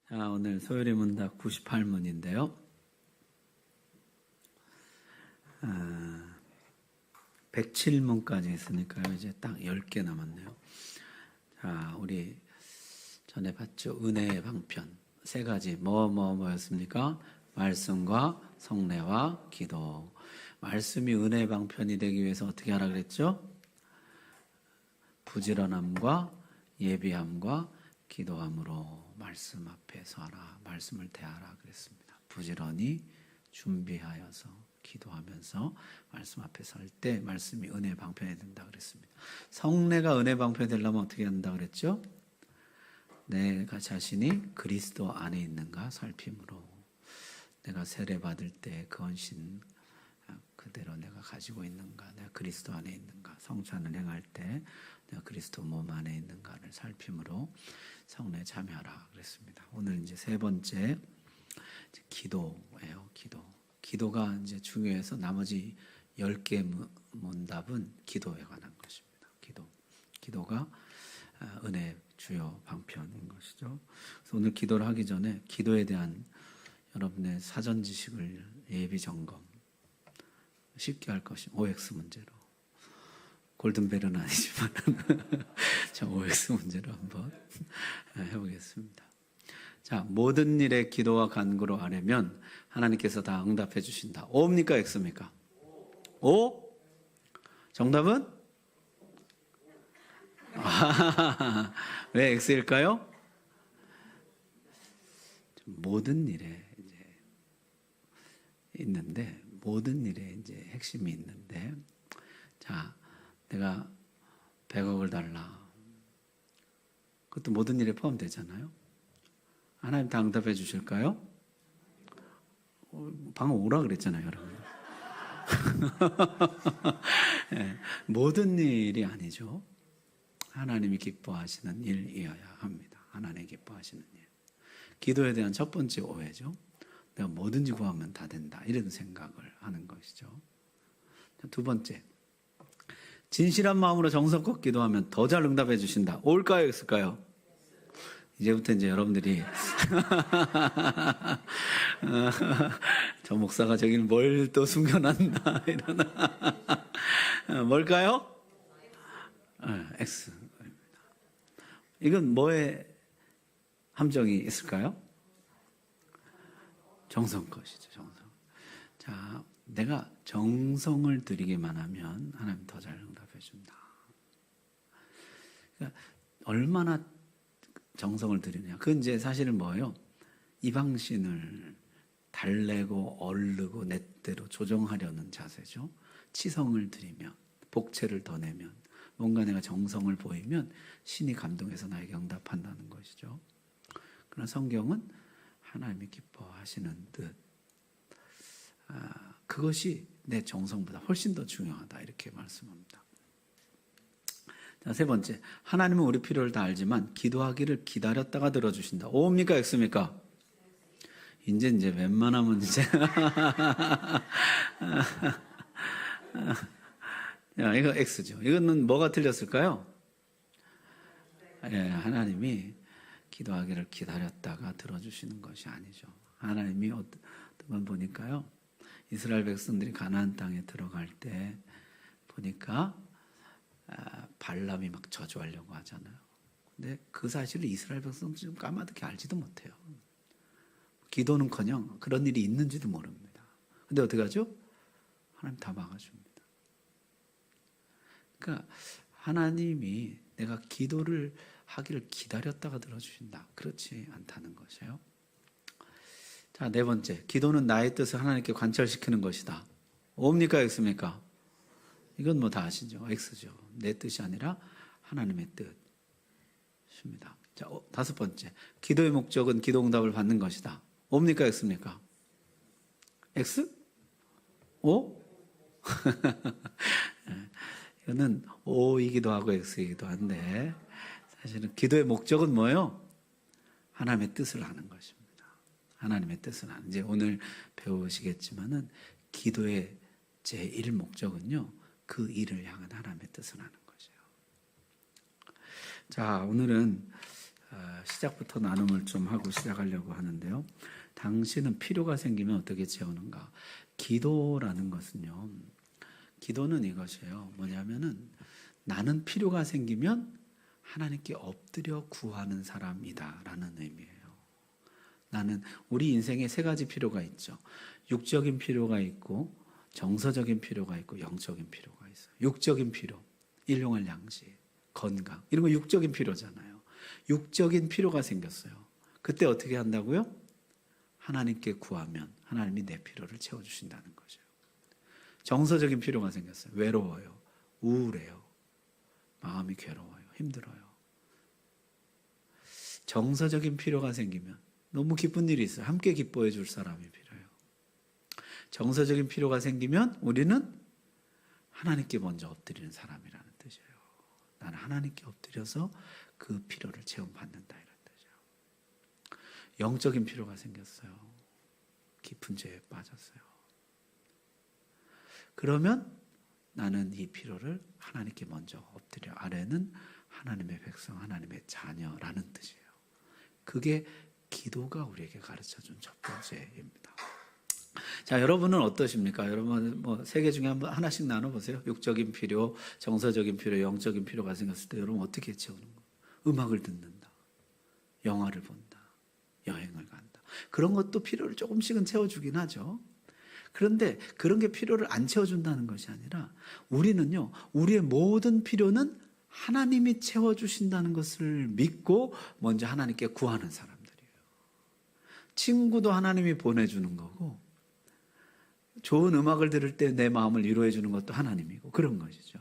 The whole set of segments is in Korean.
자, 오늘 소요리 문답 98문인데요. 107문까지 했으니까요. 이제 딱 10개 남았네요. 자, 우리 전에 봤죠? 은혜의 방편. 세 가지. 뭐였습니까? 말씀과 성례와 기도. 말씀이 은혜의 방편이 되기 위해서 어떻게 하라 그랬죠? 부지런함과 예비함과 기도함으로 말씀 앞에서 하라. 말씀을 대하라 그랬습니다. 부지런히 준비하여서 기도하면서 말씀 앞에 설 때 말씀이 은혜의 방편이 된다 그랬습니다. 성례가 은혜의 방편이 되려면 어떻게 한다 그랬죠? 내가 자신이 그리스도 안에 있는가 살핌으로, 내가 세례 받을 때 그 헌신 그대로 내가 가지고 있는가, 내가 그리스도 안에 있는가, 성찬을 행할 때 내가 그리스도 몸 안에 있는가를 살핌으로 성례에 참여하라 그랬습니다. 오늘 이제 세 번째 기도예요. 기도가 이제 중요해서 나머지 10개 문답은 기도에 관한 것입니다. 기도가 은혜의 주요 방편인 것이죠. 그래서 오늘 기도를 하기 전에 기도에 대한 여러분의 사전 지식을 예비 점검 쉽게 할 것이 OX 문제로, 골든벨은 아니지만 자, OX 문제로 한번 해보겠습니다. 자, 모든 일에 기도와 간구로 아뢰면 하나님께서 다 응답해 주신다. O입니까 X입니까? O? 정답은? 왜 X일까요? 모든 일에 이제 있는데, 모든 일에 이제 핵심이 있는데, 자, 내가 100억을 달라. 그것도 모든 일에 포함되잖아요. 하나님 다 응답해 주실까요? 방금 오라 그랬잖아요, 여러분. 네, 모든 일이 아니죠. 하나님이 기뻐하시는 일이어야 합니다. 하나님이 기뻐하시는 일. 기도에 대한 첫 번째 오해죠. 내가 뭐든지 구하면 다 된다, 이런 생각을 하는 것이죠. 두 번째, 진실한 마음으로 정성껏 기도하면 더 잘 응답해 주신다. 올까요, X일까요? 이제부터 이제 여러분들이 저 목사가 저길 뭘 또 숨겨놨나 이러나 뭘까요? X. 이건 뭐의 함정이 있을까요? 정성껏이죠. 정성. 자, 내가 정성을 들이기만 하면 하나님 더 잘 응답해 준다. 그러니까 얼마나 정성을 들이느냐. 그건 이제 사실은 뭐예요? 이방신을 달래고 얼르고 내 뜻대로 조정하려는 자세죠. 치성을 들이면, 복채를 더 내면, 뭔가 내가 정성을 보이면 신이 감동해서 나에게 응답한다는 것이죠. 그러나 성경은 하나님이 기뻐하시는 뜻, 그것이 내 정성보다 훨씬 더 중요하다, 이렇게 말씀합니다. 자, 세 번째, 하나님은 우리 필요를 다 알지만 기도하기를 기다렸다가 들어주신다. O입니까 X입니까? 이제 웬만하면 이제 야, 이거 X죠. 이거는 뭐가 틀렸을까요? 예, 하나님이 기도하기를 기다렸다가 들어주시는 것이 아니죠. 하나님이 어떤 건 보니까요, 이스라엘 백성들이 가나안 땅에 들어갈 때 보니까 발람이 막 저주하려고 하잖아요. 근데 그 사실을 이스라엘 백성들은 좀 까마득히 알지도 못해요. 기도는커녕 그런 일이 있는지도 모릅니다. 근데 어떻게 하죠? 하나님 다 막아줍니다. 그러니까 하나님이 내가 기도를 하기를 기다렸다가 들어주신다, 그렇지 않다는 것이에요. 자, 네 번째, 기도는 나의 뜻을 하나님께 관철시키는 것이다. O입니까 X입니까? 이건 뭐 다 아시죠? X죠. 내 뜻이 아니라 하나님의 뜻입니다. 자, 다섯 번째, 기도의 목적은 기도 응답을 받는 것이다. O입니까 X입니까? X? O? 이거는 O이기도 하고 X이기도 한데, 사실은 기도의 목적은 뭐예요? 하나님의 뜻을 하는 것입니다. 하나님의 뜻을 하는. 이제 오늘 배우시겠지만은 기도의 제1 목적은요, 그 일을 향한 하나님의 뜻을 하는 것이에요. 자, 오늘은 시작부터 나눔을 좀 하고 시작하려고 하는데요. 당신은 필요가 생기면 어떻게 채우는가? 기도라는 것은요. 기도는 이것이에요. 뭐냐면은 나는 필요가 생기면 하나님께 엎드려 구하는 사람이다라는 의미예요. 나는 우리 인생에 세 가지 필요가 있죠. 육적인 필요가 있고 정서적인 필요가 있고 영적인 필요가 있어요. 육적인 필요, 일용할 양식, 건강 이런 거 육적인 필요잖아요. 육적인 필요가 생겼어요. 그때 어떻게 한다고요? 하나님께 구하면 하나님이 내 필요를 채워주신다는 거죠. 정서적인 필요가 생겼어요. 외로워요. 우울해요. 마음이 괴로워요. 힘들어요. 정서적인 필요가 생기면 너무 기쁜 일이 있어요. 함께 기뻐해 줄 사람이 필요해요. 정서적인 필요가 생기면 우리는 하나님께 먼저 엎드리는 사람이라는 뜻이에요. 나는 하나님께 엎드려서 그 필요를 체험받는다 이런 뜻이에요. 영적인 필요가 생겼어요. 깊은 죄에 빠졌어요. 그러면 나는 이 필요를 하나님께 먼저 엎드려. 아래는 하나님의 백성, 하나님의 자녀라는 뜻이에요. 그게 기도가 우리에게 가르쳐준 첫 번째입니다. 자, 여러분은 어떠십니까? 여러분 세 개 중에 하나씩 나눠보세요. 육적인 필요, 정서적인 필요, 영적인 필요가 생겼을 때 여러분 어떻게 채우는 거예요? 음악을 듣는다, 영화를 본다, 여행을 간다. 그런 것도 필요를 조금씩은 채워주긴 하죠. 그런데 그런 게 필요를 안 채워준다는 것이 아니라 우리는요, 우리의 모든 필요는 하나님이 채워주신다는 것을 믿고 먼저 하나님께 구하는 사람들이에요. 친구도 하나님이 보내주는 거고, 좋은 음악을 들을 때 내 마음을 위로해 주는 것도 하나님이고 그런 것이죠.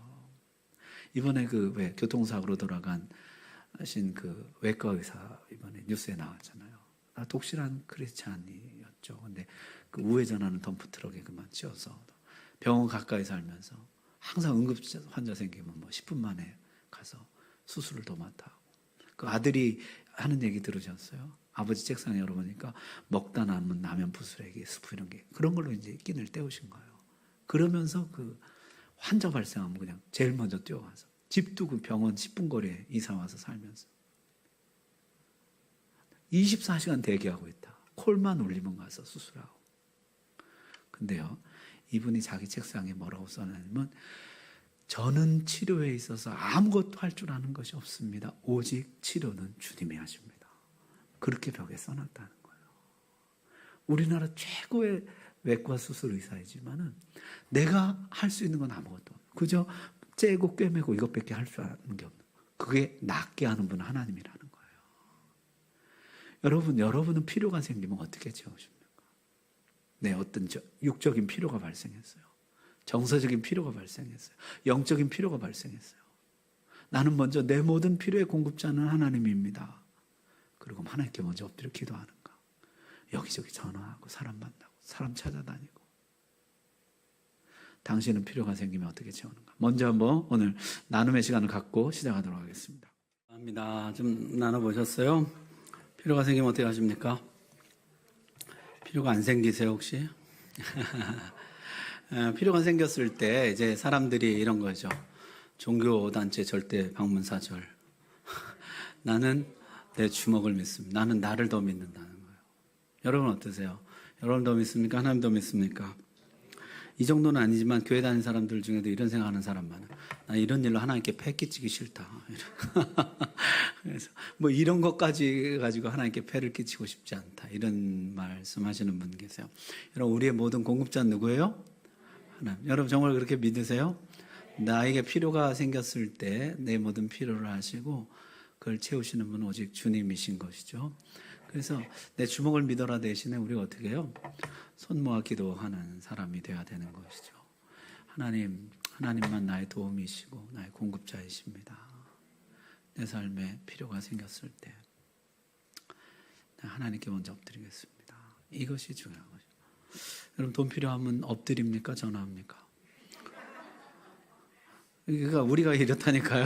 이번에 교통사고로 돌아가신 외과 의사 이번에 뉴스에 나왔잖아요. 독실한 크리스찬이었죠. 근데 그 우회전하는 덤프트럭에 그만 치여서 병원 가까이 살면서 항상 응급 환자 생기면 10분 만에 가서 수술을 도맡아 하고, 그 아들이 하는 얘기 들으셨어요? 아버지 책상에 열어보니까 먹다 남은 라면 부스러기, 스프 이런 게 그런 걸로 이제 끼니를 때우신 거예요. 그러면서 그 환자 발생하면 그냥 제일 먼저 뛰어가서 집 두고 병원 10분 거리에 이사 와서 살면서 24시간 대기하고 있다. 콜만 울리면 가서 수술하고. 근데요, 이분이 자기 책상에 뭐라고 써놨냐면 저는 치료에 있어서 아무것도 할 줄 아는 것이 없습니다. 오직 치료는 주님이 하십니다. 그렇게 벽에 써놨다는 거예요. 우리나라 최고의 외과 수술 의사이지만은 내가 할 수 있는 건 아무것도 없는, 그저 째고 꿰매고 이것밖에 할 줄 아는 게 없는, 그게 낫게 하는 분은 하나님이라는 거예요. 여러분은 필요가 생기면 어떻게 채우십니까? 네, 어떤 육적인 필요가 발생했어요. 정서적인 필요가 발생했어요. 영적인 필요가 발생했어요. 나는 먼저 내 모든 필요의 공급자는 하나님입니다. 그리고 하나님께 먼저 엎드려 기도하는가? 여기저기 전화하고 사람 만나고 사람 찾아다니고. 당신은 필요가 생기면 어떻게 채우는가? 먼저 한번 오늘 나눔의 시간을 갖고 시작하도록 하겠습니다. 감사합니다. 좀 나눠보셨어요? 필요가 생기면 어떻게 하십니까? 필요가 안 생기세요 혹시? 필요가 생겼을 때 이제 사람들이 이런 거죠. 종교단체 절대 방문사절. 나는 내 주먹을 믿습니다. 나는 나를 더 믿는다는 거예요. 여러분 어떠세요? 여러분 더 믿습니까? 하나님 더 믿습니까? 이 정도는 아니지만 교회 다니는 사람들 중에도 이런 생각하는 사람 많아요. 나 이런 일로 하나님께 패 끼치기 싫다. 그래서 이런 것까지 가지고 하나님께 패를 끼치고 싶지 않다. 이런 말씀하시는 분 계세요. 여러분 우리의 모든 공급자는 누구예요? 하나님. 여러분 정말 그렇게 믿으세요? 나에게 필요가 생겼을 때 내 모든 필요를 하시고 그걸 채우시는 분은 오직 주님이신 것이죠. 그래서 내 주먹을 믿어라 대신에 우리가 어떻게 해요? 손 모아 기도하는 사람이 되어야 되는 것이죠. 하나님만 나의 도움이시고 나의 공급자이십니다. 내 삶에 필요가 생겼을 때 하나님께 먼저 엎드리겠습니다. 이것이 중요한 거죠. 여러분 돈 필요하면 엎드립니까? 전화합니까? 그러니까 우리가 이렇다니까요.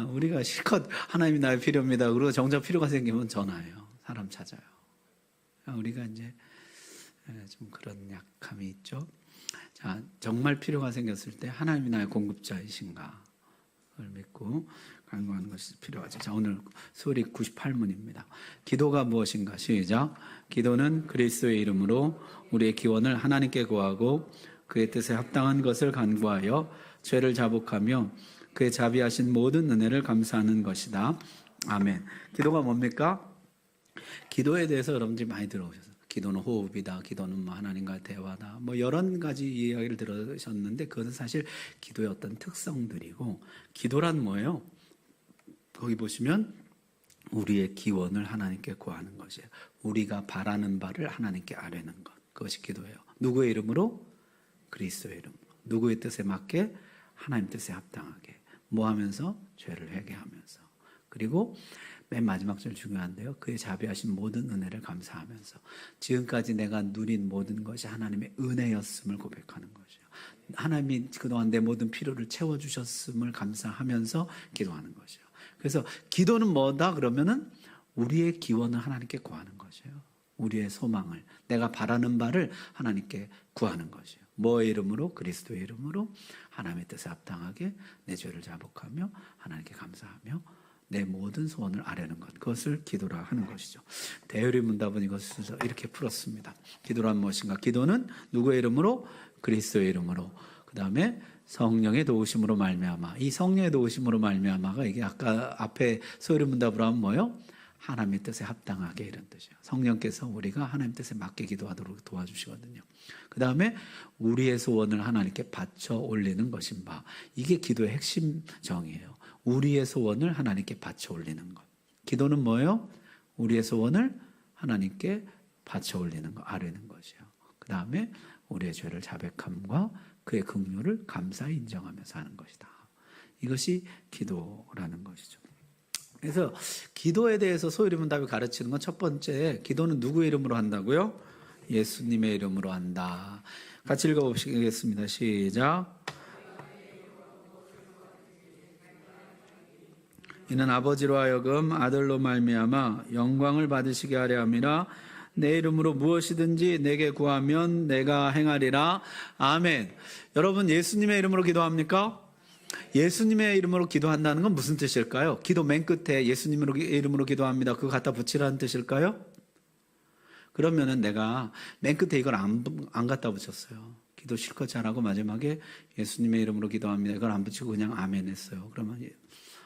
우리가 실컷 하나님이 나의 필요입니다. 그리고 정작 필요가 생기면 전화해요. 사람 찾아요. 우리가 이제 좀 그런 약함이 있죠. 자, 정말 필요가 생겼을 때 하나님이 나의 공급자이신가? 그걸 믿고 간구하는 것이 필요하죠. 자, 오늘 소리 98문입니다. 기도가 무엇인가? 시작. 기도는 그리스도의 이름으로 우리의 기원을 하나님께 구하고 그의 뜻에 합당한 것을 간구하여 죄를 자복하며 그의 자비하신 모든 은혜를 감사하는 것이다. 아멘. 기도가 뭡니까? 기도에 대해서 여러분들이 많이 들어오셨어요. 기도는 호흡이다. 기도는 뭐 하나님과 대화다. 뭐 여러 가지 이야기를 들으셨는데 그것은 사실 기도의 어떤 특성들이고, 기도란 뭐예요? 거기 보시면 우리의 기원을 하나님께 구하는 것이에요. 우리가 바라는 바를 하나님께 아뢰는 것. 그것이 기도예요. 누구의 이름으로? 그리스도의 이름으로. 누구의 뜻에 맞게? 하나님 뜻에 합당하게. 뭐 하면서? 죄를 회개하면서. 그리고 맨 마지막 절 중요한데요. 그의 자비하신 모든 은혜를 감사하면서 지금까지 내가 누린 모든 것이 하나님의 은혜였음을 고백하는 것이에요. 하나님이 그동안 내 모든 필요를 채워주셨음을 감사하면서 기도하는 것이에요. 그래서 기도는 뭐다? 그러면은 우리의 기원을 하나님께 구하는 것이에요. 우리의 소망을, 내가 바라는 바를 하나님께 구하는 것이에요. 뭐의 이름으로? 그리스도의 이름으로 하나님의 뜻에 합당하게 내 죄를 자복하며 하나님께 감사하며 내 모든 소원을 아뢰는 것, 그것을 기도라 하는 것이죠. 대요리 문답은 이것을 이렇게 풀었습니다. 기도란 무엇인가? 기도는 누구의 이름으로? 그리스도의 이름으로. 그 다음에 성령의 도우심으로 말미암아. 이 성령의 도우심으로 말미암아가 이게 아까 앞에 소요리 문답으로 하면 뭐예요? 하나님의 뜻에 합당하게, 이런 뜻이에요. 성령께서 우리가 하나님 뜻에 맞게 기도하도록 도와주시거든요. 그 다음에 우리의 소원을 하나님께 바쳐 올리는 것인 바. 이게 기도의 핵심 정의예요. 우리의 소원을 하나님께 바쳐 올리는 것. 기도는 뭐예요? 우리의 소원을 하나님께 바쳐 올리는 것, 아뢰는 것이요. 그 다음에 우리의 죄를 자백함과 그의 긍휼을 감사히 인정하면서 하는 것이다. 이것이 기도라는 것이죠. 그래서 기도에 대해서 소요리 문답이 가르치는 건 첫 번째, 기도는 누구의 이름으로 한다고요? 예수님의 이름으로 한다. 같이 읽어보시겠습니다. 시작. 이는 아버지로 하여금 아들로 말미암아 영광을 받으시게 하려 함이라. 내 이름으로 무엇이든지 내게 구하면 내가 행하리라. 아멘. 여러분, 예수님의 이름으로 기도합니까? 예수님의 이름으로 기도한다는 건 무슨 뜻일까요? 기도 맨 끝에 예수님의 이름으로 기도합니다. 그거 갖다 붙이라는 뜻일까요? 그러면은 내가 맨 끝에 이걸 안 갖다 붙였어요. 기도 실컷 잘하고 마지막에 예수님의 이름으로 기도합니다. 이걸 안 붙이고 그냥 아멘 했어요. 그러면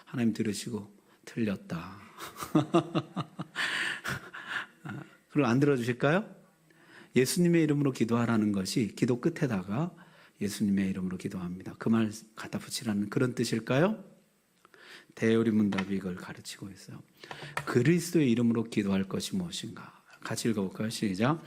하나님 들으시고 틀렸다. 그럼 안 들어주실까요? 예수님의 이름으로 기도하라는 것이 기도 끝에다가 예수님의 이름으로 기도합니다. 그 말 갖다 붙이라는 그런 뜻일까요? 대요리 문답이 이걸 가르치고 있어요. 그리스도의 이름으로 기도할 것이 무엇인가? 같이 읽어볼까요? 시작.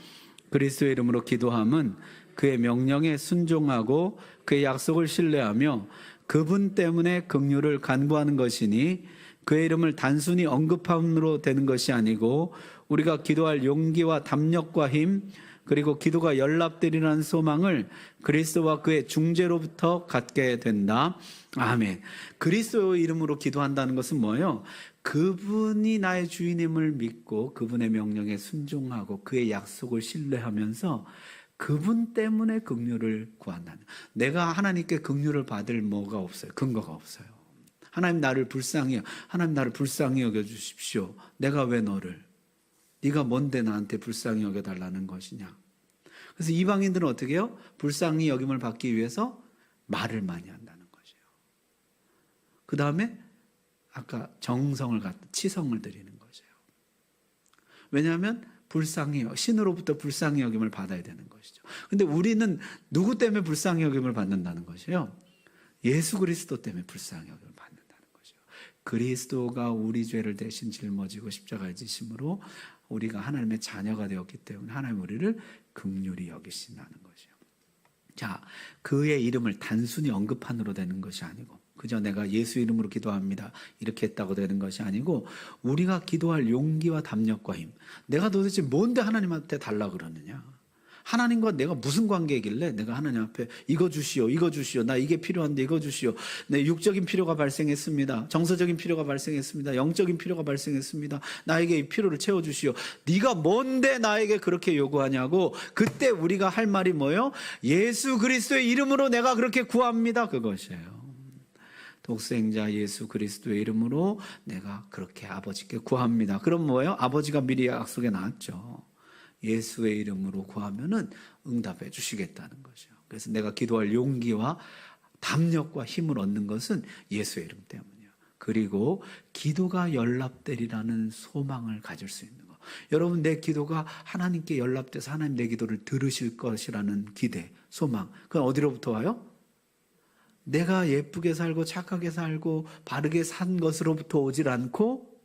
그리스도의 이름으로 기도함은 그의 명령에 순종하고 그의 약속을 신뢰하며 그분 때문에 긍휼을 간구하는 것이니 그의 이름을 단순히 언급함으로 되는 것이 아니고 우리가 기도할 용기와 담력과 힘, 그리고 기도가 연락되리라는 소망을 그리스도와 그의 중재로부터 갖게 된다. 아멘. 그리스도의 이름으로 기도한다는 것은 뭐예요? 그분이 나의 주인임을 믿고 그분의 명령에 순종하고 그의 약속을 신뢰하면서 그분 때문에 긍휼을 구한다는. 내가 하나님께 긍휼을 받을 뭐가 없어요. 근거가 없어요. 하나님 나를 불쌍히 여겨주십시오. 내가 왜 너를? 네가 뭔데 나한테 불쌍히 여겨달라는 것이냐. 그래서 이방인들은 어떻게 해요? 불쌍히 여김을 받기 위해서 말을 많이 한다는 것이에요. 그 다음에 아까 정성을 갖다 치성을 드리는 것이에요. 왜냐하면 신으로부터 불쌍히 여김을 받아야 되는 것이죠. 근데 우리는 누구 때문에 불쌍히 여김을 받는다는 것이에요? 예수 그리스도 때문에 불쌍히 여김을 받는다는 것이에요. 그리스도가 우리 죄를 대신 짊어지고 십자가에 지심으로 우리가 하나님의 자녀가 되었기 때문에 하나님 우리를 긍휼히 여기신다는 것이에요. 자, 그의 이름을 단순히 언급한으로 되는 것이 아니고 그저 내가 예수 이름으로 기도합니다 이렇게 했다고 되는 것이 아니고 우리가 기도할 용기와 담력과 힘. 내가 도대체 뭔데 하나님한테 달라 그러느냐. 하나님과 내가 무슨 관계이길래 내가 하나님 앞에 이거 주시오, 나 이게 필요한데 이거 주시오. 내 육적인 필요가 발생했습니다. 정서적인 필요가 발생했습니다. 영적인 필요가 발생했습니다. 나에게 이 필요를 채워주시오. 네가 뭔데 나에게 그렇게 요구하냐고. 그때 우리가 할 말이 뭐예요? 예수 그리스도의 이름으로 내가 그렇게 구합니다. 그것이에요. 독생자 예수 그리스도의 이름으로 내가 그렇게 아버지께 구합니다. 그럼 뭐예요? 아버지가 미리 약속에 나왔죠. 예수의 이름으로 구하면은 응답해 주시겠다는 거죠. 그래서 내가 기도할 용기와 담력과 힘을 얻는 것은 예수의 이름 때문이에요. 그리고 기도가 연락되리라는 소망을 가질 수 있는 거. 여러분, 내 기도가 하나님께 연락돼서 하나님 내 기도를 들으실 것이라는 기대, 소망. 그건 어디로부터 와요? 내가 예쁘게 살고 착하게 살고 바르게 산 것으로부터 오질 않고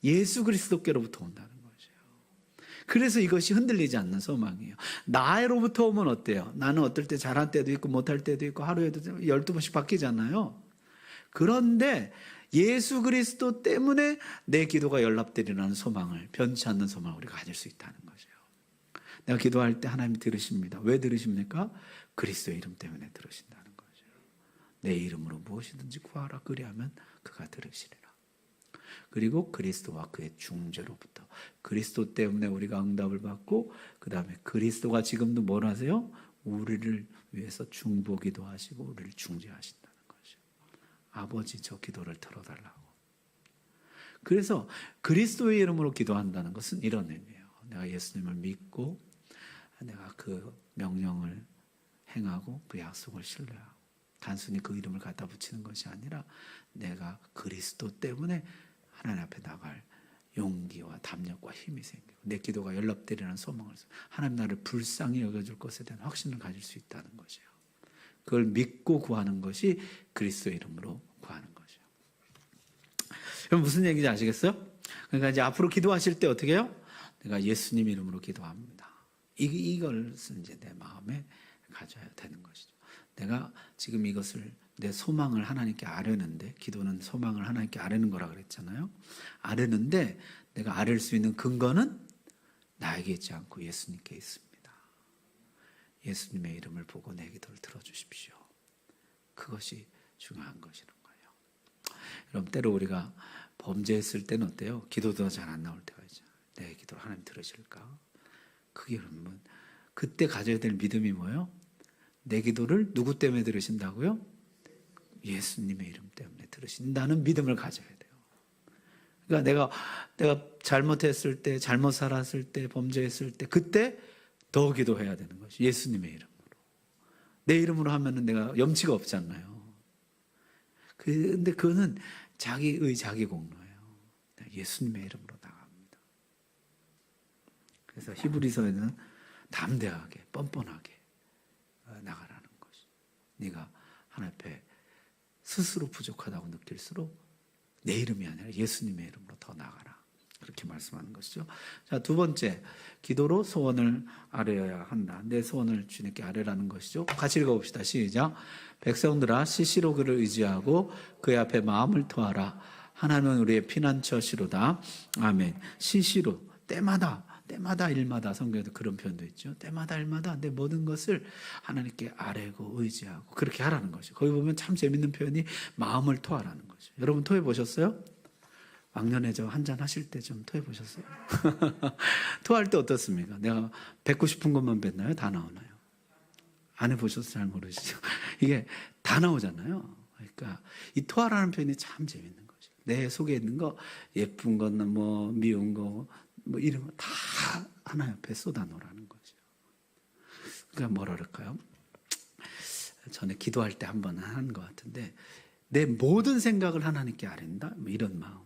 예수 그리스도께로부터 온다는 거죠. 그래서 이것이 흔들리지 않는 소망이에요. 나로부터 오면 어때요? 나는 어떨 때 잘할 때도 있고 못할 때도 있고 하루에도 12번씩 바뀌잖아요. 그런데 예수 그리스도 때문에 내 기도가 연락되리라는 소망을, 변치 않는 소망을 우리가 가질 수 있다는 거죠. 내가 기도할 때 하나님이 들으십니다. 왜 들으십니까? 그리스도의 이름 때문에 들으신다는 거죠. 내 이름으로 무엇이든지 구하라 그리하면 그가 들으시리라. 그리고 그리스도와 그의 중재로부터, 그리스도 때문에 우리가 응답을 받고, 그 다음에 그리스도가 지금도 뭘 하세요? 우리를 위해서 중보기도 하시고 우리를 중재하신다는 거죠. 아버지, 저 기도를 들어달라고. 그래서 그리스도의 이름으로 기도한다는 것은 이런 의미예요. 내가 예수님을 믿고 내가 그 명령을 행하고 그 약속을 신뢰하고, 단순히 그 이름을 갖다 붙이는 것이 아니라 내가 그리스도 때문에 하나님 앞에 나갈 용기와 담력과 힘이 생기고 내 기도가 연락되리라는 소망을, 하나님 나를 불쌍히 여겨줄 것에 대한 확신을 가질 수 있다는 거죠. 그걸 믿고 구하는 것이 그리스도의 이름으로 구하는 거죠. 그럼 무슨 얘기인지 아시겠어요? 그러니까 이제 앞으로 기도하실 때 어떻게 해요? 내가 예수님 이름으로 기도합니다. 이것을 이제 내 마음에 가져야 되는 것이죠. 내가 지금 이것을, 내 소망을 하나님께 아뢰는데, 기도는 소망을 하나님께 아뢰는 거라 그랬잖아요. 아뢰는데 내가 아뢰 수 있는 근거는 나에게 있지 않고 예수님께 있습니다. 예수님의 이름을 보고 내 기도를 들어주십시오. 그것이 중요한 것이라는 거예요. 여러분, 때로 우리가 범죄했을 때는 어때요? 기도도 잘 안 나올 때가 있죠. 내 기도를 하나님 들으실까? 그게 그러면 그때 가져야 될 믿음이 뭐예요? 내 기도를 누구 때문에 들으신다고요? 예수님의 이름 때문에 들으신다는 믿음을 가져야 돼요. 그러니까 내가 잘못했을 때, 잘못 살았을 때, 범죄했을 때, 그때 더 기도해야 되는 것이 예수님의 이름으로. 내 이름으로 하면은 내가 염치가 없잖아요. 근데 그거는 자기의 자기 공로예요. 예수님의 이름으로 나갑니다. 그래서 히브리서에는 담대하게, 뻔뻔하게 나가라는 것이. 네가 하나님 앞에 스스로 부족하다고 느낄수록 내 이름이 아니라 예수님의 이름으로 더 나가라. 그렇게 말씀하는 것이죠. 자, 두 번째, 기도로 소원을 아뢰어야 한다. 내 소원을 주님께 아뢰라는 것이죠. 같이 읽어봅시다. 시작. 백성들아, 시시로 그를 의지하고 그의 앞에 마음을 토하라. 하나님은 우리의 피난처시로다. 아멘. 시시로, 때마다 일마다, 성경에도 그런 표현도 있죠. 때마다 일마다 내 모든 것을 하나님께 아뢰고 의지하고 그렇게 하라는 거죠. 거기 보면 참 재밌는 표현이 마음을 토하라는 거죠. 여러분 토해 보셨어요? 왕년에 저 한잔 하실 때 좀 토해 보셨어요? 토할 때 어떻습니까? 내가 뱉고 싶은 것만 뱉나요? 다 나오나요? 안 해보셔서 잘 모르시죠? 이게 다 나오잖아요. 그러니까 이 토하라는 표현이 참 재밌는 거죠. 내 속에 있는 거, 예쁜 거나 뭐 미운 거, 뭐 이런 거 다 하나님 앞에 쏟아놓으라는 거죠. 그러니까 뭐라 그럴까요? 전에 기도할 때 한 번 한 것 같은데, 내 모든 생각을 하나님께 아랜다, 뭐 이런 마음.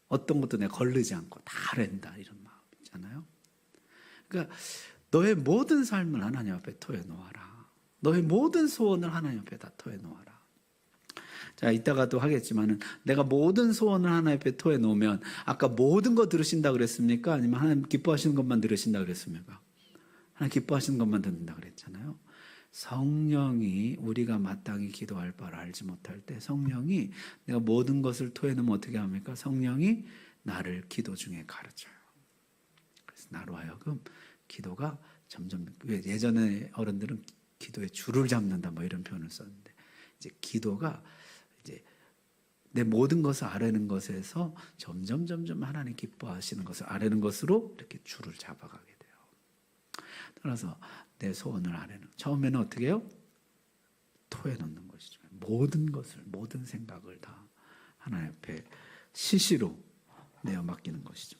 어떤 것도 내가 거르지 않고 다 아랜다, 이런 마음 있잖아요. 그러니까 너의 모든 삶을 하나님 앞에 토해 놓아라. 너의 모든 소원을 하나님 앞에다 토해 놓아라. 자, 이따가도 하겠지만은 내가 모든 소원을 하나님 앞에 토해 놓으면, 아까 모든 거 들으신다 그랬습니까? 아니면 하나님 기뻐하시는 것만 들으신다 그랬습니까? 하나님 기뻐하시는 것만 듣는다 그랬잖아요. 성령이, 우리가 마땅히 기도할 바를 알지 못할 때 성령이, 내가 모든 것을 토해 놓으면 어떻게 합니까? 성령이 나를 기도 중에 가르쳐요. 그래서 나로 하여금 기도가 점점, 예전에 어른들은 기도에 줄을 잡는다 뭐 이런 표현을 썼는데, 이제 기도가 이제 내 모든 것을 아뢰는 것에서 점점 하나님 기뻐하시는 것을 아뢰는 것으로 이렇게 줄을 잡아가게 돼요. 따라서 내 소원을 아뢰는, 처음에는 어떻게 해요? 토해 놓는 것이죠. 모든 것을, 모든 생각을 다 하나님 앞에 시시로 내어 맡기는 것이죠.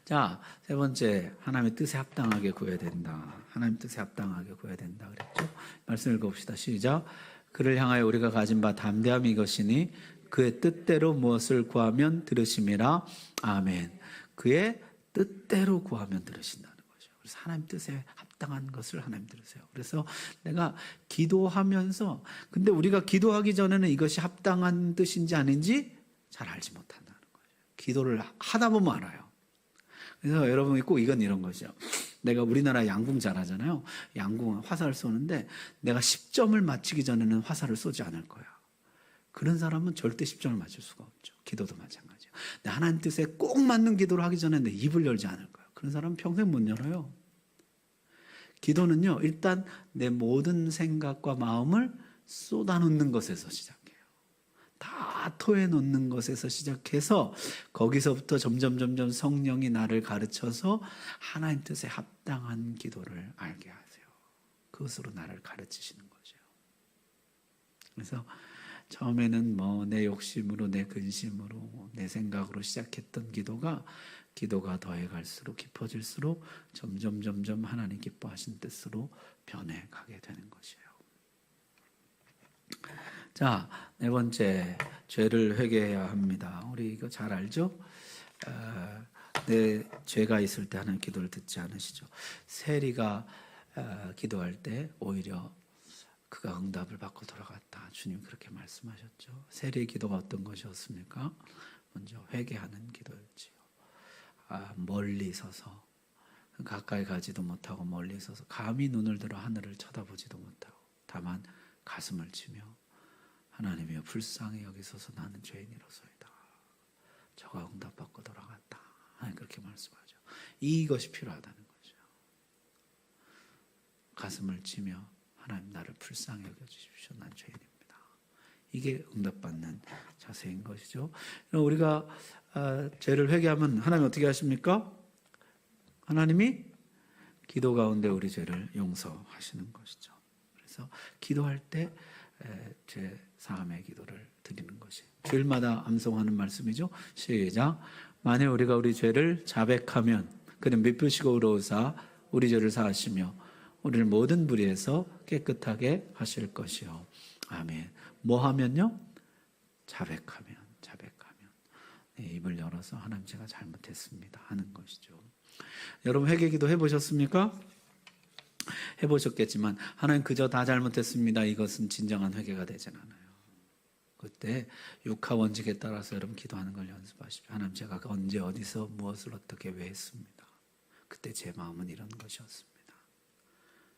자, 세 번째, 하나님의 뜻에 합당하게 구해야 된다. 하나님 뜻에 합당하게 구해야 된다 그랬죠. 말씀 읽어봅시다. 시작. 그를 향하여 우리가 가진 바 담대함이 이것이니 그의 뜻대로 무엇을 구하면 들으심이라. 아멘. 그의 뜻대로 구하면 들으신다는 거죠. 그래서 하나님 뜻에 합당한 것을 하나님 들으세요. 그래서 내가 기도하면서, 근데 우리가 기도하기 전에는 이것이 합당한 뜻인지 아닌지 잘 알지 못한다는 거죠. 기도를 하다 보면 알아요. 그래서 여러분이 꼭 이건 이런 거죠. 내가 우리나라 양궁 잘하잖아요. 양궁 화살을 쏘는데 내가 10점을 맞추기 전에는 화살을 쏘지 않을 거야. 그런 사람은 절대 10점을 맞출 수가 없죠. 기도도 마찬가지예요. 하나님 뜻에 꼭 맞는 기도를 하기 전에 내 입을 열지 않을 거예요. 그런 사람은 평생 못 열어요. 기도는요, 일단 내 모든 생각과 마음을 쏟아놓는 것에서 시작해요. 다 토해놓는 것에서 시작해서 거기서부터 점점 성령이 나를 가르쳐서 하나님 뜻에 합당한 기도를 알게 하세요. 그것으로 나를 가르치시는 거죠. 그래서 처음에는 내 욕심으로, 내 근심으로, 내 생각으로 시작했던 기도가 더해갈수록, 깊어질수록 점점 하나님 기뻐하신 뜻으로 변해가게 되는 것이에요. 자, 네 번째, 죄를 회개해야 합니다. 우리 이거 잘 알죠? 내 죄가 있을 때 하는 기도를 듣지 않으시죠? 세리가 기도할 때 오히려 그가 응답을 받고 돌아갔다. 주님 그렇게 말씀하셨죠. 세리의 기도가 어떤 것이었습니까? 먼저 회개하는 기도였지요. 멀리 서서, 가까이 가지도 못하고 멀리 서서 감히 눈을 들어 하늘을 쳐다보지도 못하고 다만 가슴을 치며 하나님이여 불쌍히 여기소서 나는 죄인이로소이다. 저가 응답받고 돌아갔다. 하나님 그렇게 말씀하죠. 이것이 필요하다는 거죠. 가슴을 치며 하나님 나를 불쌍히 여겨주십시오. 난 죄인입니다. 이게 응답받는 자세인 것이죠. 우리가 죄를 회개하면 하나님 어떻게 하십니까? 하나님이 기도 가운데 우리 죄를 용서하시는 것이죠. 그래서 기도할 때 죄 사함의 기도를 드리는 것이 주일마다 암송하는 말씀이죠. 시작. 만일 우리가 우리 죄를 자백하면 그는 미쁘시고 의로우사 우리 죄를 사하시며 우리를 모든 불의에서 깨끗하게 하실 것이요. 아멘. 뭐 하면요? 자백하면 입을 열어서 하나님 제가 잘못했습니다 하는 것이죠. 여러분 회개기도 해보셨습니까? 해보셨겠지만 하나님 그저 다 잘못했습니다. 이것은 진정한 회개가 되진 않아요. 그때 육하 원칙에 따라서 여러분 기도하는 걸 연습하십시오. 하나님 제가 언제 어디서 무엇을 어떻게 왜 했습니다. 그때 제 마음은 이런 것이었습니다.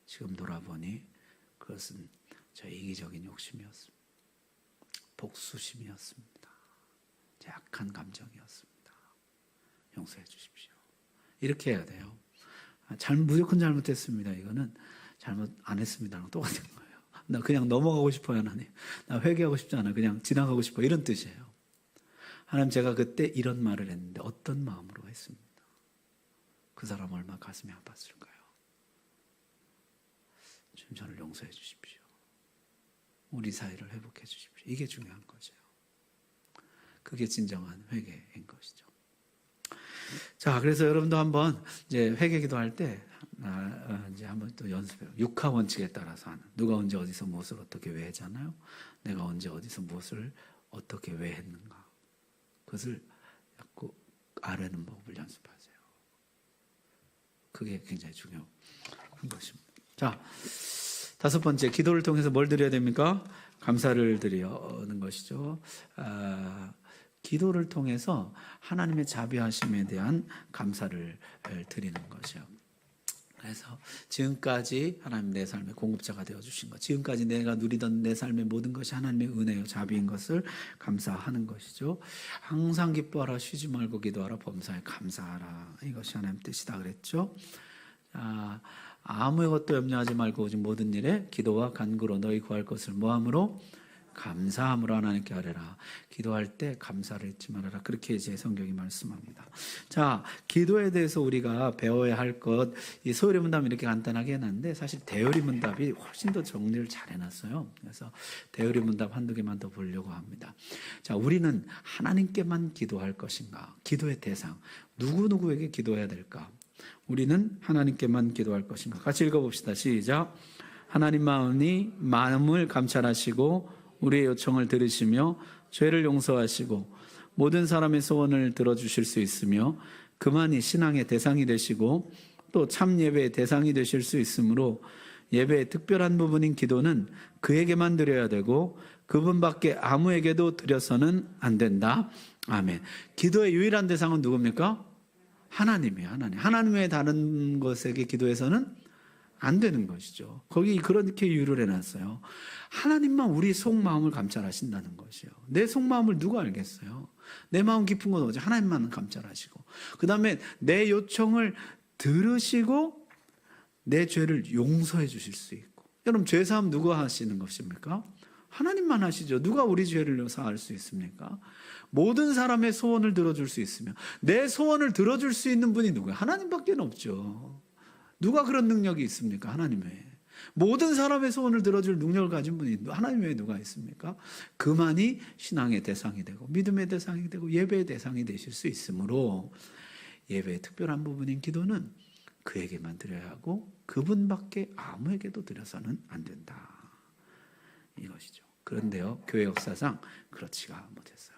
지금 돌아보니 그것은 저의 이기적인 욕심이었습니다. 복수심이었습니다. 제 악한 감정이었습니다. 용서해 주십시오. 이렇게 해야 돼요. 무조건 잘못했습니다. 이거는 잘못 안 했습니다랑 똑같은 거예요. 나 그냥 넘어가고 싶어요, 하나님. 나 회개하고 싶지 않아요. 그냥 지나가고 싶어. 이런 뜻이에요. 하나님 제가 그때 이런 말을 했는데 어떤 마음으로 했습니다. 그 사람 얼마나 가슴이 아팠을까요? 주님 저를 용서해 주십시오. 우리 사이를 회복해 주십시오. 이게 중요한 거죠. 그게 진정한 회개인 것이죠. 자, 그래서 여러분도 한번 이제 회개 기도할 때 이제 한번 또 연습해요. 육하 원칙에 따라서 하는. 누가 언제 어디서 무엇을 어떻게 왜 했잖아요. 내가 언제 어디서 무엇을 어떻게 왜 했는가. 그것을 자꾸 아뢰는 법을 연습하세요. 그게 굉장히 중요한 것입니다. 자, 다섯 번째, 기도를 통해서 뭘 드려야 됩니까? 감사를 드리는 것이죠. 기도를 통해서 하나님의 자비하심에 대한 감사를 드리는 것이요. 그래서 지금까지 하나님 내 삶의 공급자가 되어주신 것, 지금까지 내가 누리던 내 삶의 모든 것이 하나님의 은혜요 자비인 것을 감사하는 것이죠. 항상 기뻐하라, 쉬지 말고 기도하라, 범사에 감사하라. 이것이 하나님 뜻이다 그랬죠. 아무것도 염려하지 말고 오직 모든 일에 기도와 간구로 너희 구할 것을 뭐함으로 감사함으로 하나님께 아뢰라. 기도할 때 감사를 잊지 말아라. 그렇게 이제 성경이 말씀합니다. 자, 기도에 대해서 우리가 배워야 할 것, 이 소요리 문답 이렇게 간단하게 해놨는데 사실 대요리 문답이 훨씬 더 정리를 잘 해놨어요. 그래서 대요리 문답 한두 개만 더 보려고 합니다. 자, 우리는 하나님께만 기도할 것인가? 기도의 대상, 누구누구에게 기도해야 될까? 우리는 하나님께만 기도할 것인가? 같이 읽어봅시다. 시작. 하나님 마음을 감찰하시고 우리의 요청을 들으시며 죄를 용서하시고 모든 사람의 소원을 들어주실 수 있으며 그만이 신앙의 대상이 되시고 또 참 예배의 대상이 되실 수 있으므로 예배의 특별한 부분인 기도는 그에게만 드려야 되고 그분밖에 아무에게도 드려서는 안 된다. 아멘. 기도의 유일한 대상은 누굽니까? 하나님이에요. 하나님의 다른 것에게 기도해서는 안 되는 것이죠. 거기 그렇게 유를 해놨어요. 하나님만 우리 속마음을 감찰하신다는 것이요. 내 속마음을 누가 알겠어요? 내 마음 깊은 건 오직 하나님만 감찰하시고 그 다음에 내 요청을 들으시고 내 죄를 용서해 주실 수 있고. 여러분 죄사함 누가 하시는 것입니까? 하나님만 하시죠. 누가 우리 죄를 사할 수 있습니까? 모든 사람의 소원을 들어줄 수 있으며 내 소원을 들어줄 수 있는 분이 누구예요? 하나님밖에 없죠. 누가 그런 능력이 있습니까? 하나님 외에. 모든 사람의 소원을 들어줄 능력을 가진 분이 하나님 외에 누가 있습니까? 그만이 신앙의 대상이 되고 믿음의 대상이 되고 예배의 대상이 되실 수 있으므로 예배의 특별한 부분인 기도는 그에게만 드려야 하고 그분밖에 아무에게도 드려서는 안 된다. 이것이죠. 그런데요, 교회 역사상 그렇지가 못했어요.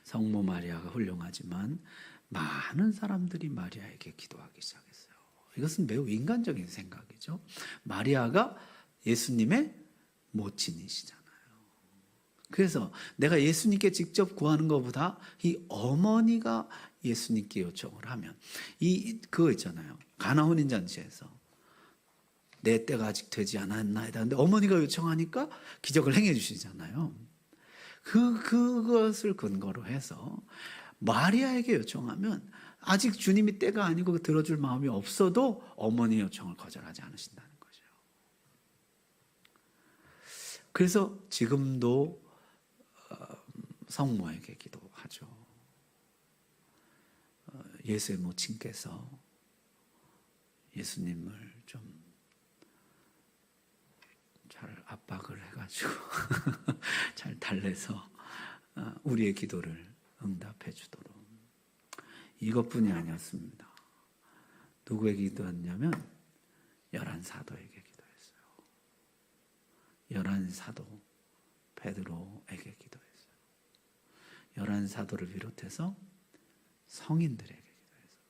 성모 마리아가 훌륭하지만 많은 사람들이 마리아에게 기도하기 시작했어요. 이것은 매우 인간적인 생각이죠. 마리아가 예수님의 모친이시잖아요. 그래서 내가 예수님께 직접 구하는 것보다 이 어머니가 예수님께 요청을 하면 그거 있잖아요. 가나 혼인잔치에서 내 때가 아직 되지 않았나이다. 근데 어머니가 요청하니까 기적을 행해 주시잖아요. 그것을 근거로 해서 마리아에게 요청하면 아직 주님이 때가 아니고 들어줄 마음이 없어도 어머니 요청을 거절하지 않으신다는 거죠. 그래서 지금도 성모에게 기도하죠. 예수의 모친께서 예수님을 좀 잘 압박을 해가지고 잘 달래서 우리의 기도를 응답해 주도록. 이것뿐이 아니었습니다. 누구에게 기도했냐면 11사도에게 기도했어요. 11사도 베드로에게 기도했어요. 11사도를 비롯해서 성인들에게 기도했어요.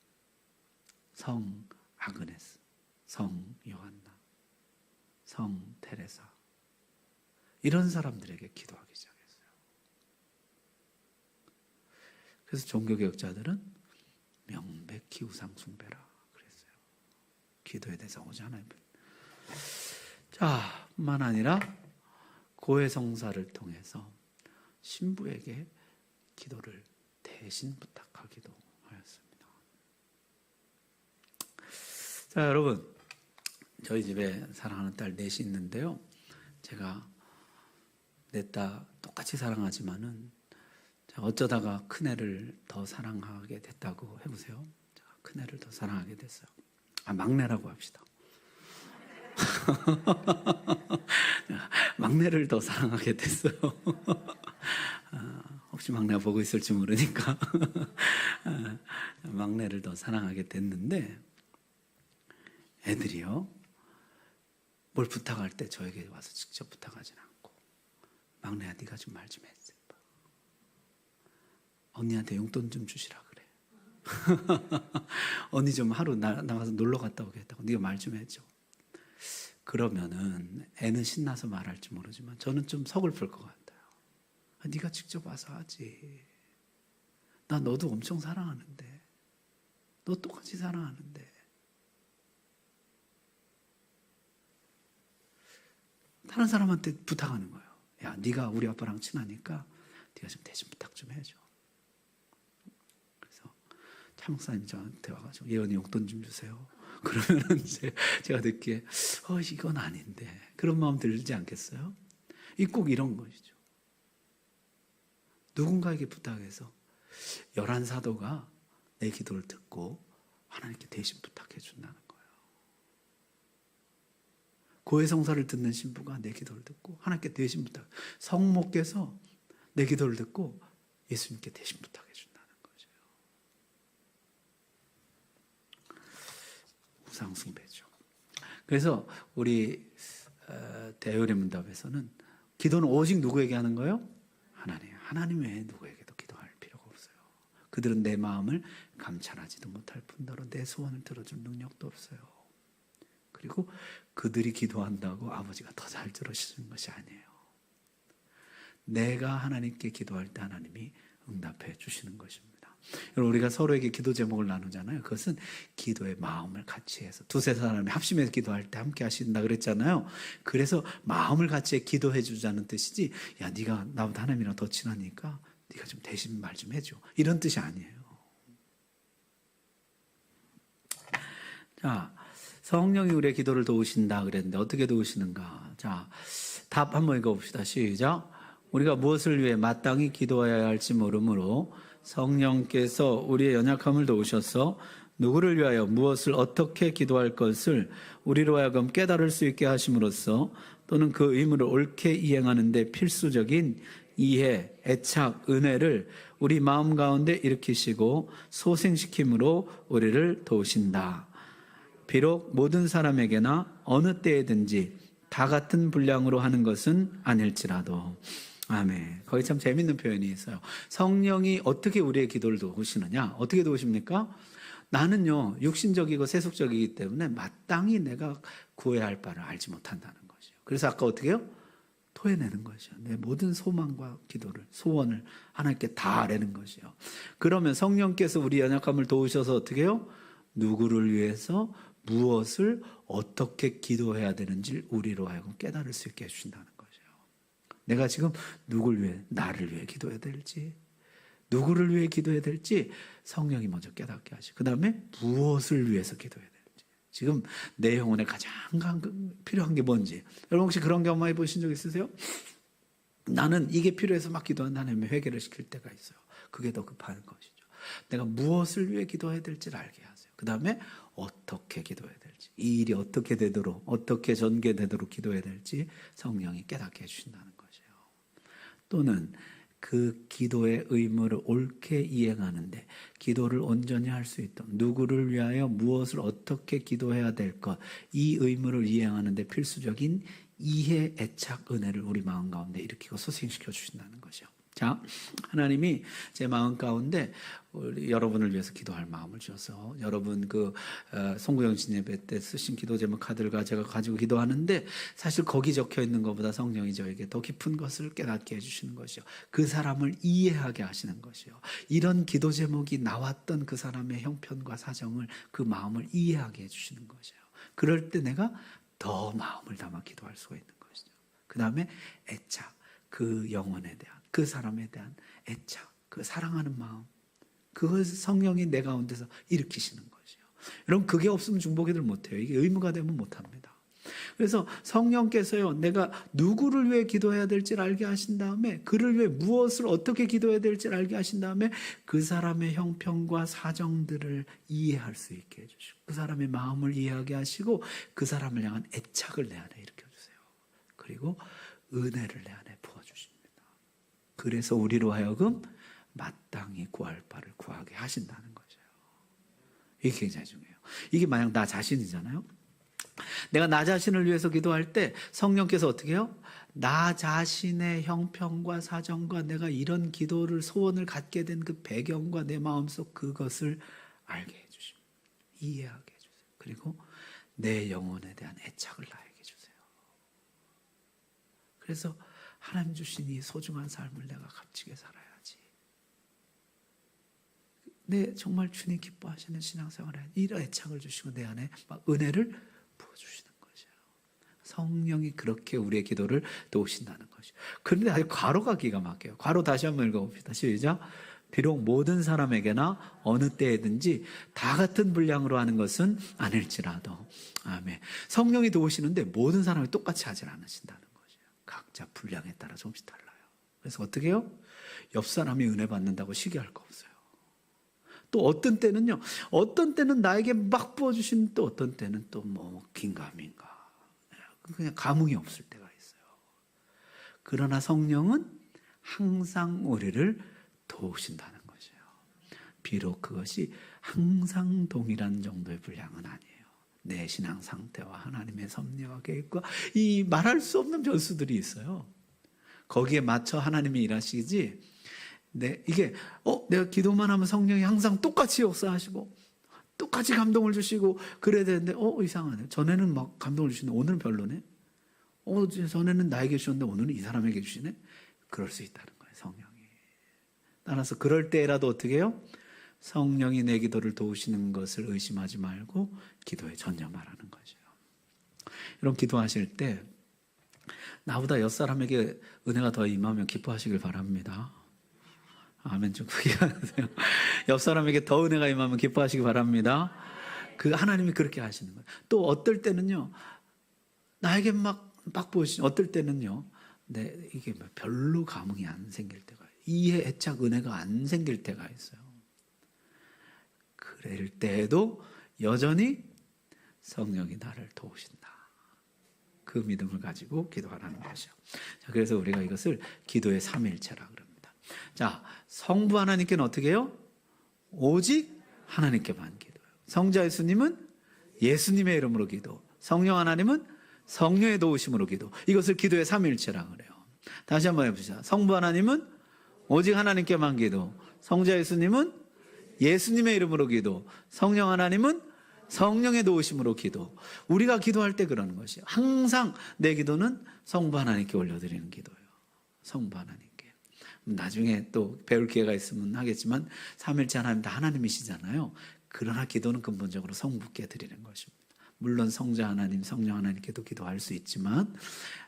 성 아그네스, 성 요한나, 성 테레사 이런 사람들에게 기도하기 시작했어요. 그래서 종교개혁자들은 명백히 우상 숭배라 그랬어요. 기도의 대상 오지 하나님. 자, 뿐만 아니라 고해성사를 통해서 신부에게 기도를 대신 부탁하기도 하였습니다. 자, 여러분, 저희 집에 사랑하는 딸 넷이 있는데요. 제가 넷 다 똑같이 사랑하지만은 어쩌다가 큰애를 더 사랑하게 됐다고 해보세요. 큰애를 더 사랑하게 됐어요. 막내라고 합시다. 막내를 더 사랑하게 됐어요. 혹시 막내가 보고 있을지 모르니까 막내를 더 사랑하게 됐는데 애들이요. 뭘 부탁할 때 저에게 와서 직접 부탁하진 않고 막내야 네가 좀 말 좀 해줘. 언니한테 용돈 좀 주시라 그래. 언니 좀 하루 나가서 놀러 갔다 오겠다고 네가 말 좀 해줘. 그러면은 애는 신나서 말할지 모르지만 저는 좀 서글플 것 같아요. 네가 직접 와서 하지. 나 너도 엄청 사랑하는데. 너 똑같이 사랑하는데. 다른 사람한테 부탁하는 거예요. 야, 네가 우리 아빠랑 친하니까 네가 좀 대신 부탁 좀 해줘. 그래서 차목사님이 저한테 와가지고 예언이 용돈 좀 주세요. 그러면은 제가 듣기에 이건 아닌데 그런 마음 들지 않겠어요? 이 꼭 이런 것이죠. 누군가에게 부탁해서 11사도가 내 기도를 듣고 하나님께 대신 부탁해 준다는 거예요. 고해성사를 듣는 신부가 내 기도를 듣고 하나님께 대신 부탁, 성모께서 내 기도를 듣고 예수님께 대신 부탁해 준다는 거죠. 우상숭배죠. 그래서 우리 대요리 문답에서는 기도는 오직 누구에게 하는 거예요? 하나님 외에 누구에게도 기도할 필요가 없어요. 그들은 내 마음을 감찰하지도 못할 뿐더러 내 소원을 들어줄 능력도 없어요. 그리고 그들이 기도한다고 아버지가 더 잘 들어주시는 것이 아니에요. 내가 하나님께 기도할 때 하나님이 응답해 주시는 것입니다. 우리가 서로에게 기도 제목을 나누잖아요. 그것은 기도의 마음을 같이 해서 두세 사람이 합심해서 기도할 때 함께 하신다 그랬잖아요. 그래서 마음을 같이 해 기도해 주자는 뜻이지, 야 네가 나보다 하나님이랑 더 친하니까 네가 좀 대신 말 좀 해줘, 이런 뜻이 아니에요. 자, 성령이 우리의 기도를 도우신다 그랬는데 어떻게 도우시는가? 자, 답 한번 읽어봅시다. 시작. 우리가 무엇을 위해 마땅히 기도해야 할지 모르므로 성령께서 우리의 연약함을 도우셔서 누구를 위하여 무엇을 어떻게 기도할 것을 우리로 하여금 깨달을 수 있게 하심으로써 또는 그 의무를 옳게 이행하는 데 필수적인 이해, 애착, 은혜를 우리 마음 가운데 일으키시고 소생시킴으로 우리를 도우신다. 비록 모든 사람에게나 어느 때에든지 다 같은 분량으로 하는 것은 아닐지라도. 아멘. 거기 참 재밌는 표현이 있어요. 성령이 어떻게 우리의 기도를 도우시느냐? 어떻게 도우십니까? 나는요, 육신적이고 세속적이기 때문에 마땅히 내가 구해야 할 바를 알지 못한다는 것이요. 그래서 아까 어떻게 해요? 토해내는 것이요. 내 모든 소망과 기도를, 소원을 하나님께 다 아뢰는 것이요. 그러면 성령께서 우리 연약함을 도우셔서 어떻게 해요? 누구를 위해서 무엇을 어떻게 기도해야 되는지 우리로 하여금 깨달을 수 있게 해주신다는 거예요. 내가 지금 누굴 위해, 나를 위해 기도해야 될지, 누구를 위해 기도해야 될지 성령이 먼저 깨닫게 하시고, 그 다음에 무엇을 위해서 기도해야 될지, 지금 내 영혼에 가장 필요한 게 뭔지. 여러분 혹시 그런 경험 많이 보신 적 있으세요? 나는 이게 필요해서 막 기도하는 하나님의 회개를 시킬 때가 있어요. 그게 더 급한 것이죠. 내가 무엇을 위해 기도해야 될지를 알게 하세요. 그 다음에 어떻게 기도해야 될지, 이 일이 어떻게 되도록, 어떻게 전개되도록 기도해야 될지 성령이 깨닫게 해주신다는 거예요. 또는 그 기도의 의무를 옳게 이행하는데, 기도를 온전히 할 수 있도록 누구를 위하여 무엇을 어떻게 기도해야 될 것, 이 의무를 이행하는데 필수적인 이해, 애착, 은혜를 우리 마음 가운데 일으키고 소생시켜 주신다는 것이요. 자, 하나님이 제 마음 가운데 여러분을 위해서 기도할 마음을 주셔서, 여러분 송구영신 예배 때 쓰신 기도 제목 카드를 제가 가지고 기도하는데, 사실 거기 적혀 있는 것보다 성령이 저에게 더 깊은 것을 깨닫게 해주시는 것이요, 그 사람을 이해하게 하시는 것이요, 이런 기도 제목이 나왔던 그 사람의 형편과 사정을, 그 마음을 이해하게 해주시는 것이요. 그럴 때 내가 더 마음을 담아 기도할 수가 있는 것이죠. 그 다음에 애착, 그 영혼에 대한, 그 사람에 대한 애착, 그 사랑하는 마음, 그걸 성령이 내 가운데서 일으키시는 것이요. 여러분, 그게 없으면 중보기도를 못해요. 이게 의무가 되면 못합니다. 그래서 성령께서요, 내가 누구를 위해 기도해야 될지를 알게 하신 다음에, 그를 위해 무엇을 어떻게 기도해야 될지를 알게 하신 다음에, 그 사람의 형편과 사정들을 이해할 수 있게 해주시고, 그 사람의 마음을 이해하게 하시고, 그 사람을 향한 애착을 내 안에 일으켜주세요. 그리고 은혜를 내 안에 부어주십니다. 그래서 우리로 하여금 마땅히 구할 바를 구하게 하신다는 거죠. 이게 굉장히 중요해요. 이게 만약 나 자신이잖아요. 내가 나 자신을 위해서 기도할 때 성령께서 어떻게 해요? 나 자신의 형편과 사정과 내가 이런 기도를, 소원을 갖게 된 그 배경과 내 마음속 그것을 알게 해주십니다. 이해하게 해주세요. 그리고 내 영혼에 대한 애착을 나에게 주세요. 그래서 하나님 주신 이 소중한 삶을 내가 값지게 살아야지. 내 정말 주님 기뻐하시는 신앙생활에 이런 애착을 주시고 내 안에 막 은혜를 부어주시는 것이에요. 성령이 그렇게 우리의 기도를 도우신다는 것이에요. 그런데 아주 괄호가 기가 막혀요. 괄호 다시 한번 읽어봅시다. 시작. 비록 모든 사람에게나 어느 때에든지 다 같은 분량으로 하는 것은 아닐지라도. 아멘. 성령이 도우시는데 모든 사람이 똑같이 하질 않으신다는 거예요. 각자 분량에 따라 조금씩 달라요. 그래서 어떻게 해요? 옆 사람이 은혜 받는다고 시기할 거 없어요. 또 어떤 때는요, 어떤 때는 나에게 막 부어주시는, 또 어떤 때는 또 뭐 긴가민가 그냥 감흥이 없을 때가 있어요. 그러나 성령은 항상 우리를 도우신다는 것이에요. 비록 그것이 항상 동일한 정도의 분량은 아니에요. 내 신앙 상태와 하나님의 섭리와 계획과 이 말할 수 없는 변수들이 있어요. 거기에 맞춰 하나님이 일하시지, 이게 내가 기도만 하면 성령이 항상 똑같이 역사하시고 똑같이 감동을 주시고 그래야 되는데 이상하네. 전에는 막 감동을 주시는데 오늘은 별로네. 전에는 나에게 주셨는데 오늘은 이 사람에게 주시네. 그럴 수 있다는 거예요, 성령이. 따라서 그럴 때라도 어떻게 해요? 성령이 내 기도를 도우시는 것을 의심하지 말고 기도에 전념하라는 거죠. 여러분, 기도하실 때 나보다 옆 사람에게 은혜가 더 임하면 기뻐하시길 바랍니다. 아멘 좀 크게 하세요. 옆 사람에게 더 은혜가 임하면 기뻐하시기 바랍니다. 그 하나님이 그렇게 하시는 거예요. 또 어떨 때는요, 나에게 막 보시죠. 어떨 때는요, 이게 별로 감흥이 안 생길 때가, 이해, 애착, 은혜가 안 생길 때가 있어요. 그럴 때에도 여전히 성령이 나를 도우신다. 그 믿음을 가지고 기도하라는 것이죠. 자, 그래서 우리가 이것을 기도의 삼일체라 그럽니다. 자, 성부 하나님께는 어떻게 해요? 오직 하나님께만 기도해요. 성자 예수님은 예수님의 이름으로 기도, 성령 하나님은 성령의 도우심으로 기도. 이것을 기도의 삼일체라 그래요. 다시 한번 해보시죠. 성부 하나님은 오직 하나님께만 기도, 성자 예수님은 예수님의 이름으로 기도, 성령 하나님은 성령의 도우심으로 기도. 우리가 기도할 때 그러는 것이에요. 항상 내 기도는 성부 하나님께 올려드리는 기도예요. 성부 하나님께. 나중에 또 배울 기회가 있으면 하겠지만 삼일체 하나님 다 하나님이시잖아요. 그러나 기도는 근본적으로 성부께 드리는 것입니다. 물론 성자 하나님, 성령 하나님께도 기도할 수 있지만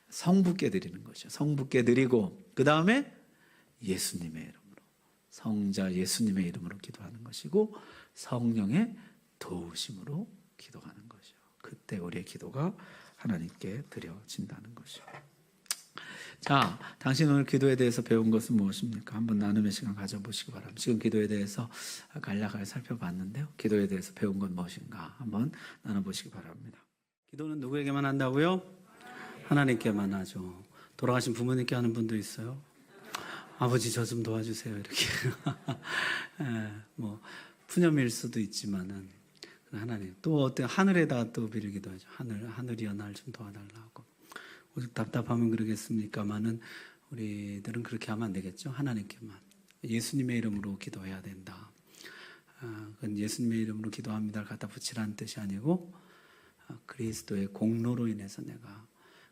성부께 드리는 것이죠. 성부께 드리고 그 다음에 예수님의 이름으로, 성자 예수님의 이름으로 기도하는 것이고 성령의 도우심으로 기도하는 것이요. 그때 우리의 기도가 하나님께 드려진다는 것이요. 자, 당신 오늘 기도에 대해서 배운 것은 무엇입니까? 한번 나눔의 시간 가져보시기 바랍니다. 지금 기도에 대해서 간략하게 살펴봤는데요. 기도에 대해서 배운 건 무엇인가 한번 나눠보시기 바랍니다. 기도는 누구에게만 한다고요? 하나님께만 하죠. 돌아가신 부모님께 하는 분도 있어요. 아버지 저 좀 도와주세요 이렇게. 뭐 푸념일 수도 있지만은 하나님, 또 어떤 하늘에다가 또 빌기도 하죠. 하늘이여 날 좀 도와달라고. 오직 답답하면 그러겠습니까만은 우리들은 그렇게 하면 안 되겠죠. 하나님께만, 예수님의 이름으로 기도해야 된다. 그건 예수님의 이름으로 기도합니다를 갖다 붙이라는 뜻이 아니고 그리스도의 공로로 인해서 내가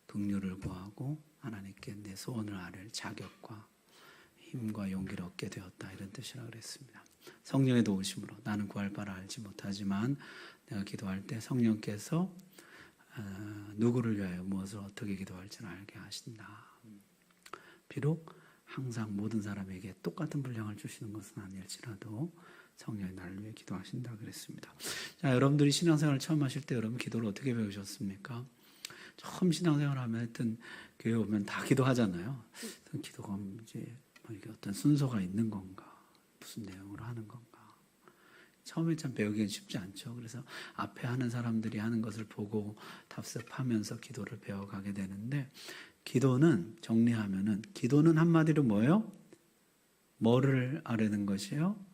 긍휼을 구하고 하나님께 내 소원을 아뢰 자격과 힘과 용기를 얻게 되었다, 이런 뜻이라고 그랬습니다. 성령의 도우심으로 나는 구할 바를 알지 못하지만 내가 기도할 때 성령께서 누구를 위하여 무엇을 어떻게 기도할지를 알게 하신다. 비록 항상 모든 사람에게 똑같은 분량을 주시는 것은 아닐지라도 성령이 나를 위해 기도하신다 그랬습니다. 자, 여러분들이 신앙생활을 처음 하실 때 여러분 기도를 어떻게 배우셨습니까? 처음 신앙생활 하면 하여튼 교회 오면 다 기도하잖아요. 기도가 이제 이게 어떤 순서가 있는 건가, 무슨 내용으로 하는 건가. 처음에 참 배우기는 쉽지 않죠. 그래서 앞에 하는 사람들이 하는 것을 보고 답습하면서 기도를 배워가게 되는데, 기도는 정리하면은 기도는 한마디로 뭐예요? 뭐를 아뢰는 것이에요?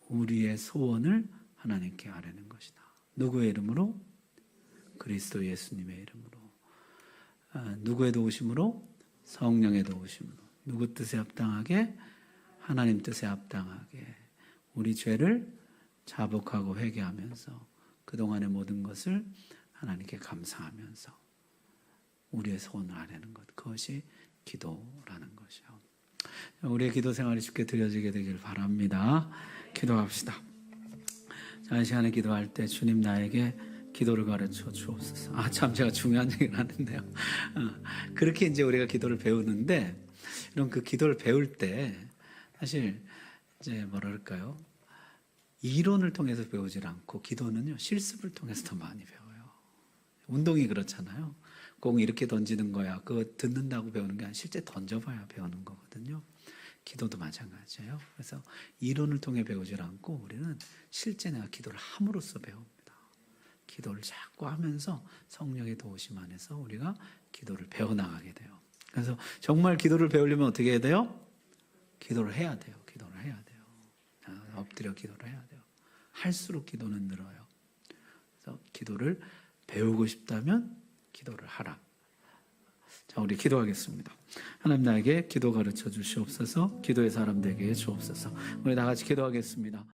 우리의 소원을 하나님께 아뢰는 것이다. 누구의 이름으로? 그리스도 예수님의 이름으로. 누구의 도우심으로? 성령의 도우심으로. 누구 뜻에 합당하게? 하나님 뜻에 합당하게. 우리 죄를 자복하고 회개하면서 그동안의 모든 것을 하나님께 감사하면서 우리의 소원을 아뢰는 것, 그것이 기도라는 것이요. 우리의 기도 생활이 쉽게 드려지게 되길 바랍니다. 기도합시다. 자, 이 시간에 기도할 때 주님 나에게 기도를 가르쳐 주옵소서. 참 제가 중요한 얘기를 하는데요. 그렇게 이제 우리가 기도를 배우는데, 이런 그 기도를 배울 때 사실 이제 뭐랄까요? 이론을 통해서 배우질 않고 기도는요 실습을 통해서 더 많이 배워요. 운동이 그렇잖아요. 공 이렇게 던지는 거야. 그거 듣는다고 배우는 게 아니라 실제 던져봐야 배우는 거거든요. 기도도 마찬가지예요. 그래서 이론을 통해 배우질 않고 우리는 실제 내가 기도를 함으로써 배웁니다. 기도를 자꾸 하면서 성령의 도우심 안에서 우리가 기도를 배워나가게 돼요. 그래서 정말 기도를 배우려면 어떻게 해야 돼요? 기도를 해야 돼요. 기도를 해야 돼요. 엎드려 기도를 해야 돼요. 할수록 기도는 늘어요. 그래서 기도를 배우고 싶다면 기도를 하라. 자, 우리 기도하겠습니다. 하나님 나에게 기도 가르쳐 주시옵소서. 기도의 사람 되게 해 주옵소서. 우리 다 같이 기도하겠습니다.